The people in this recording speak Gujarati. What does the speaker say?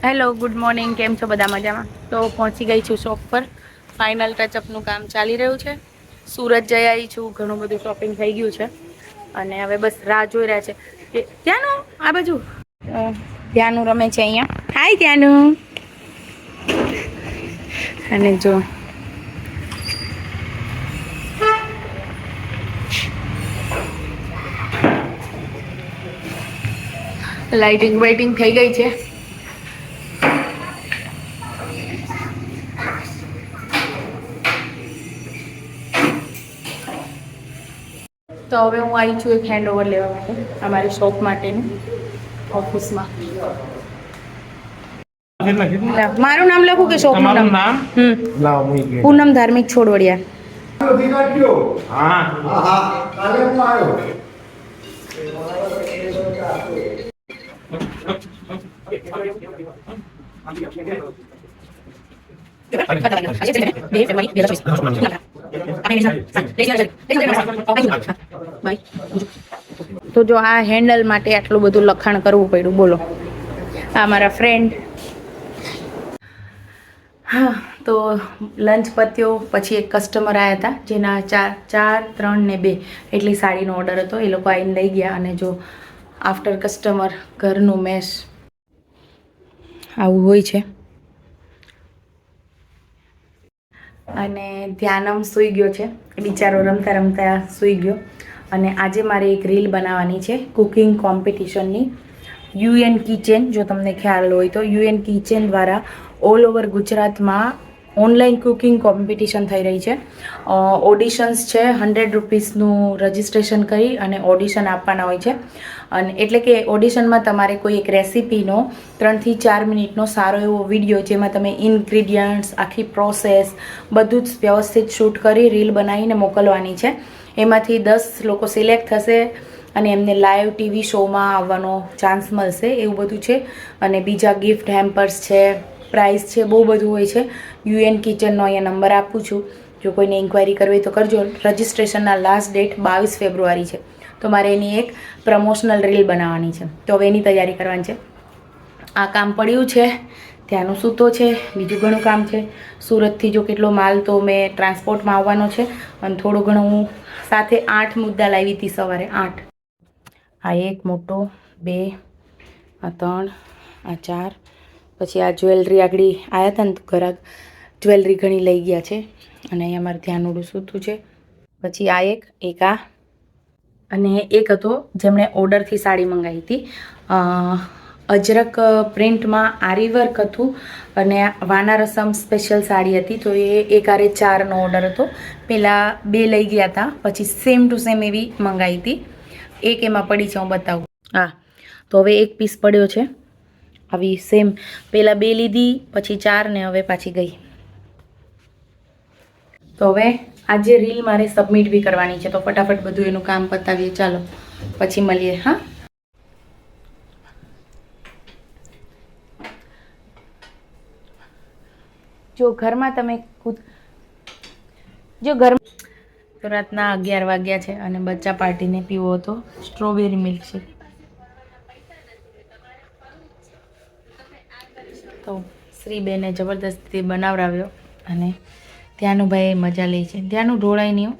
હેલો ગુડ મોર્નિંગ, કેમ છો બધા મજામાં? તો પહોંચી ગઈ છું શોપ પર. ફાઇનલ ટચઅપનું કામ ચાલી રહ્યું છે. સુરત જઈ આવી છું, ઘણું બધું શોપિંગ થઈ ગયું છે અને હવે બસ રાહ જોઈ રહ્યા છે કે ત્યાંનું આ બાજુ ત્યાંનું રમે છે અહીંયા. હાય ત્યાંનું. અને જો લાઇટિંગ વાઇટિંગ થઈ ગઈ છે. તો હવે હું આવી છું એક હેન્ડ ઓવર લેવા માટે અમારી શોપ માટેનું ઓફિસમાં. મારું નામ લખું કે શોપનું નામ? પૂનમ ધાર્મિક છોડવડિયા. તો જો આ હેન્ડલ માટે આટલું બધું લખાણ કરવું પડ્યું, બોલો. આ મારા ફ્રેન્ડ. હા, તો લંચ પત્યો પછી એક કસ્ટમર આવ્યા હતા જેના 4, 3 ને 2 એટલી સાડીનો ઓર્ડર હતો. એ લોકો આવીને લઈ ગયા અને જો આફ્ટર કસ્ટમર ઘરનું મેશ આવું હોય છે. અને ધ્યાનમ સૂઈ ગયો છે, બિચારો રમતા રમતા સૂઈ ગયો. અને આજે મારે એક રીલ બનાવવાની છે કુકિંગ કોમ્પિટિશનની. યુએન કિચન, જો તમને ખ્યાલ હોય તો યુએન કિચન દ્વારા ઓલ ઓવર ગુજરાતમાં ઓનલાઈન કુકિંગ કોમ્પિટિશન થઈ રહી છે. ઓડિશન્સ છે, 100 રૂપીસનું રજિસ્ટ્રેશન કરી અને ઓડિશન આપવાના હોય છે. અને એટલે કે ઓડિશનમાં તમારે કોઈ એક રેસીપીનો 3 થી 4 મિનિટનો સારો એવો વિડીયો, જેમાં તમે ઇન્ગ્રીડિયન્ટ્સ, આખી પ્રોસેસ બધું જ વ્યવસ્થિત શૂટ કરી રીલ બનાવીને મોકલવાની છે. એમાંથી 10 લોકો સિલેક્ટ થશે અને એમને લાઈવ ટીવી શોમાં આવવાનો ચાન્સ મળશે, એવું બધું છે. અને બીજા ગિફ્ટ હેમ્પર્સ છે, પ્રાઇઝ છે, બહુ બધું હોય છે. યુએન કિચનનો અહીંયા નંબર આપું છું, જો કોઈને ઇન્ક્વાયરી કરવી હોય તો કરજો. રજિસ્ટ્રેશનના લાસ્ટ ડેટ 22 ફેબ્રુઆરી છે. તો મારે એની એક પ્રમોશનલ રીલ બનાવવાની છે, તો હવે એની તૈયારી કરવાની છે. આ કામ પડ્યું છે, ત્યાંનું સૂતો છે, બીજું ઘણું કામ છે. સુરતથી જો કેટલો માલ તો મેં ટ્રાન્સપોર્ટમાં આવવાનો છે અને થોડું ઘણું હું સાથે 8 મુદ્દા લાવી હતી સવારે 8. આ એક મોટો, 2, આ 3, આ 4, પછી આ જ્વેલરી આગળ આવ્યા હતા ને તો ઘરાક જ્વેલરી ઘણી લઈ ગયા છે. અને અહીંયા મારે ધ્યાનનું સૂતું છે. પછી આ એક આ અને એક હતો જેમણે ઓર્ડરથી સાડી મંગાવી હતી. અજરક પ્રિન્ટમાં આરીવર્ક હતું અને વાનારસમ સ્પેશિયલ સાડી હતી. તો એ એક આરે 4નો ઓર્ડર હતો. પહેલાં 2 લઈ ગયા હતા, પછી સેમ ટુ સેમ એવી મંગાવી હતી. એક એમાં પડી છે, હું બતાવું. હા, તો હવે એક પીસ પડ્યો છે આવી સેમ. પહેલાં 2 લીધી, પછી 4 ને હવે પાછી ગઈ. તો હવે આજે રીલ મારે સબમિટ બી કરવાની છે, તો ફટાફટ બધું એનું કામ પતાવીએ. ચાલો પછી મળીએ. હા, જો ઘરમાં તમે તો રાતના 11 વાગ્યા છે અને બચ્ચા પાર્ટીને પીવો હતો સ્ટ્રોબેરી મિલ્કશેક. તો શ્રીબેને જબરદસ્તી બનાવડાવ્યો અને ત્યાંનું ભાઈ મજા લે છે. ત્યાંનું ઢોળાય નહીં.